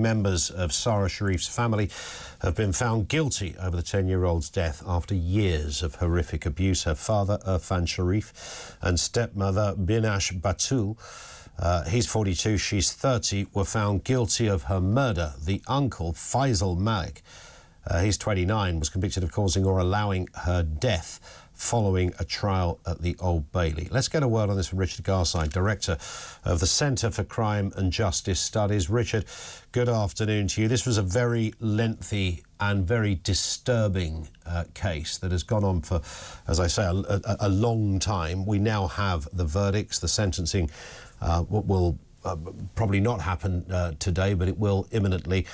members of Sara Sharif's family have been found guilty over the 10-year-old's death after years of horrific abuse. Her father, Urfan Sharif, and stepmother, Beinash Batool, he's 42, she's 30, were found guilty of her murder. The uncle, Faisal Malik, he's 29, was convicted of causing or allowing her death following a trial at the Old Bailey. Let's get a word on this from Richard Garside, Director of the Centre for Crime and Justice Studies. Richard, good afternoon to you. This was a very lengthy and very disturbing case that has gone on for, as I say, a long time. We now have the verdicts. The sentencing will probably not happen today, but it will imminently.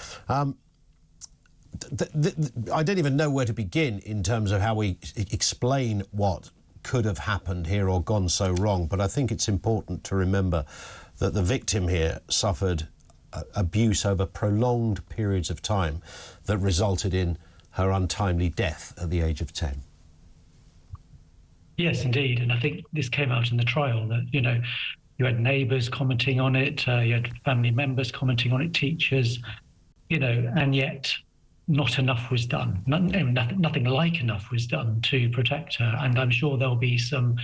I don't even know where to begin in terms of how we explain what could have happened here or gone so wrong, but I think it's important to remember that the victim here suffered abuse over prolonged periods of time that resulted in her untimely death at the age of 10. Yes, indeed, and I think this came out in the trial that, you know, you had neighbours commenting on it, you had family members commenting on it, teachers, you know, and yet not enough was done. Nothing like enough was done to protect her. And I'm sure there'll be some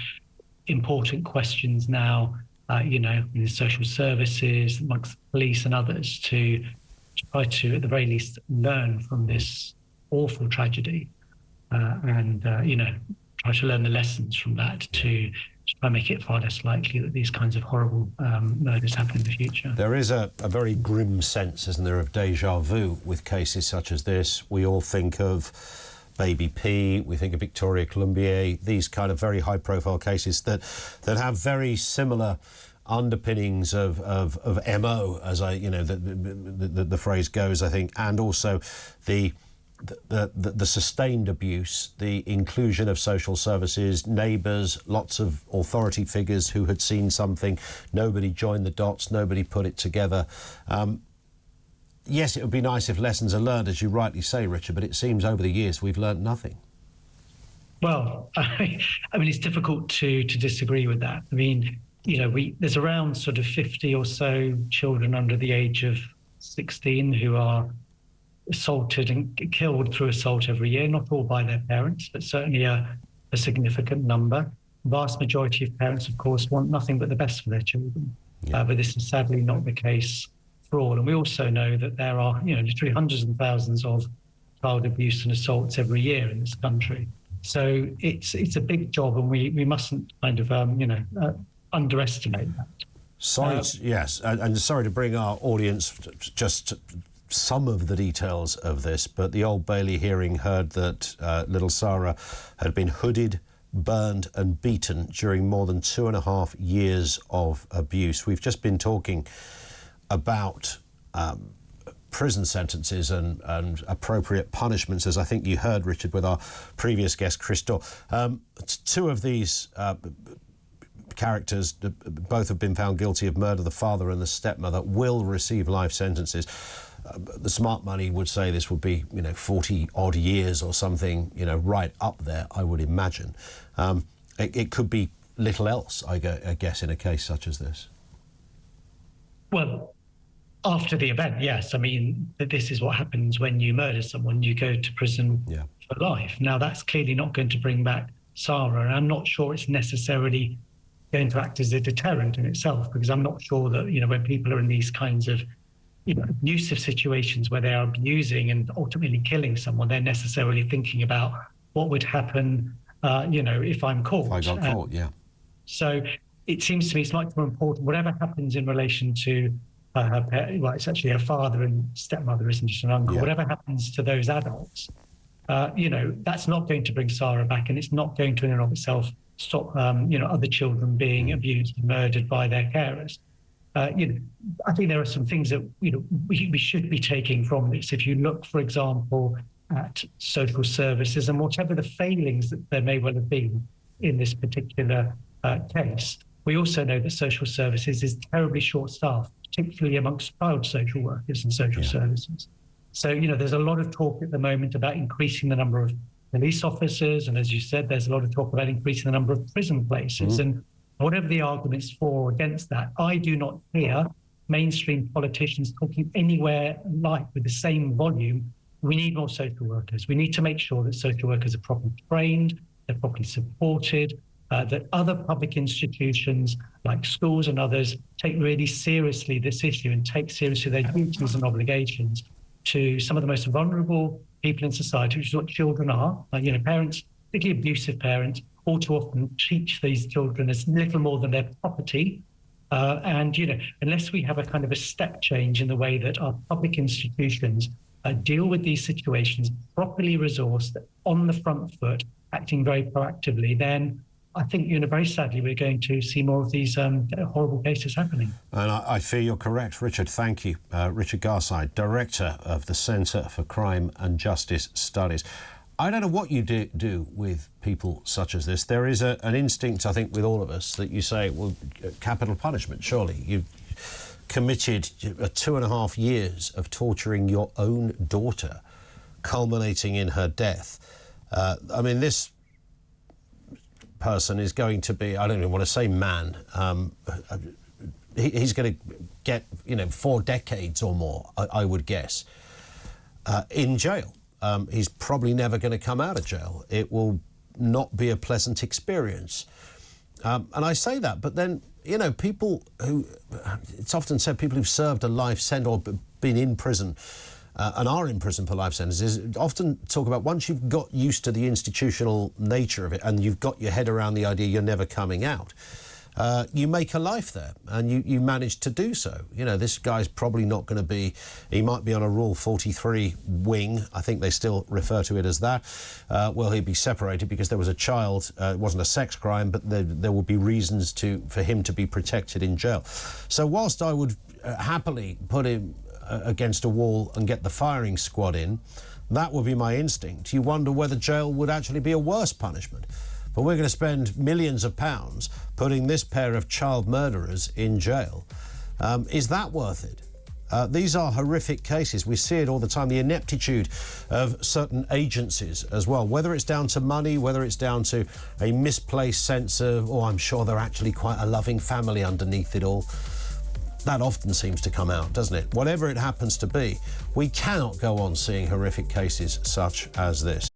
important questions now, you know, in the social services, amongst police and others, to try to, at the very least, learn from this awful tragedy and, you know, try to learn the lessons from that to try and make it far less likely that these kinds of horrible murders happen in the future. There is a very grim sense, isn't there, of deja vu with cases such as this. We all think of Baby P, we think of Victoria Columbier, these kind of very high-profile cases that have very similar underpinnings of MO, as the phrase goes, I think, and also the sustained abuse, the inclusion of social services, neighbours, lots of authority figures who had seen something, nobody joined the dots, nobody put it together. Yes, it would be nice if lessons are learned, as you rightly say, Richard, but it seems over the years we've learned nothing. Well, I mean, it's difficult to disagree with that. I mean, you know, there's around sort of 50 or so children under the age of 16 who are assaulted and killed through assault every year, not all by their parents, but certainly a significant number. The vast majority of parents, of course, want nothing but the best for their children. Yeah. But this is sadly not the case for all. And we also know that there are, you know, literally hundreds and thousands of child abuse and assaults every year in this country. So it's a big job, and we mustn't kind of, underestimate that. Sorry, yes, and sorry to bring our audience just some of the details of this, but the Old Bailey hearing heard that little Sara had been hooded, burned and beaten during more than 2.5 years of abuse. We've just been talking about prison sentences and appropriate punishments, as I think you heard, Richard, with our previous guest, Christo. Two of these characters, both have been found guilty of murder. The father and the stepmother will receive life sentences. The smart money would say this would be, you know, 40-odd years or something, you know, right up there, I would imagine. It could be little else, I guess, in a case such as this. Well, after the event, yes. I mean, this is what happens when you murder someone. You go to prison for life. Now, that's clearly not going to bring back Sara, and I'm not sure it's necessarily going to act as a deterrent in itself, because I'm not sure that, you know, when people are in these kinds of, you know, abusive situations where they are abusing and ultimately killing someone, they're necessarily thinking about what would happen, you know, if I'm caught. If I got caught, yeah. So it seems to me it's much more important, whatever happens in relation to her parents, well, it's actually her father and stepmother, isn't it, an uncle, whatever happens to those adults, you know, that's not going to bring Sara back, and it's not going to in and of itself stop, you know, other children being abused and murdered by their carers. You know, I think there are some things that, you know, we should be taking from this. If you look, for example, at social services and whatever the failings that there may well have been in this particular case, we also know that social services is terribly short-staffed, particularly amongst child social workers and social services. So, you know, there's a lot of talk at the moment about increasing the number of police officers, and as you said, there's a lot of talk about increasing the number of prison places. And whatever the arguments for or against that, I do not hear mainstream politicians talking anywhere like with the same volume. We need more social workers. We need to make sure that social workers are properly trained, they're properly supported, that other public institutions like schools and others take really seriously this issue and take seriously their duties and obligations to some of the most vulnerable people in society, which is what children are. Parents, particularly abusive parents, all too often teach these children as little more than their property. Unless we have a kind of a step change in the way that our public institutions deal with these situations, properly resourced, on the front foot, acting very proactively, then I think, very sadly, we're going to see more of these horrible cases happening. And I fear you're correct, Richard. Thank you. Richard Garside, Director of the Centre for Crime and Justice Studies. I don't know what you do with people such as this. There is an instinct, I think, with all of us that you say, well, capital punishment, surely. You've committed 2.5 years of torturing your own daughter, culminating in her death. This person is going to be, I don't even want to say man, he's going to get, 4 decades or more, I would guess, in jail. He's probably never going to come out of jail. It will not be a pleasant experience. And I say that, but then, people who, it's often said, people who've served a life sentence or been in prison and are in prison for life sentences often talk about once you've got used to the institutional nature of it and you've got your head around the idea you're never coming out, you make a life there and you manage to do so. This guy's probably not going to be, he might be on a Rule 43 wing, I think they still refer to it as that. Well, he'd be separated because there was a child, it wasn't a sex crime, but there would be reasons for him to be protected in jail. So whilst I would happily put him against a wall and get the firing squad in, that would be my instinct. You wonder whether jail would actually be a worse punishment. But we're going to spend millions of pounds putting this pair of child murderers in jail. Is that worth it? These are horrific cases. We see it all the time, the ineptitude of certain agencies as well, whether it's down to money, whether it's down to a misplaced sense of, oh, I'm sure they're actually quite a loving family underneath it all. That often seems to come out, doesn't it? Whatever it happens to be, we cannot go on seeing horrific cases such as this.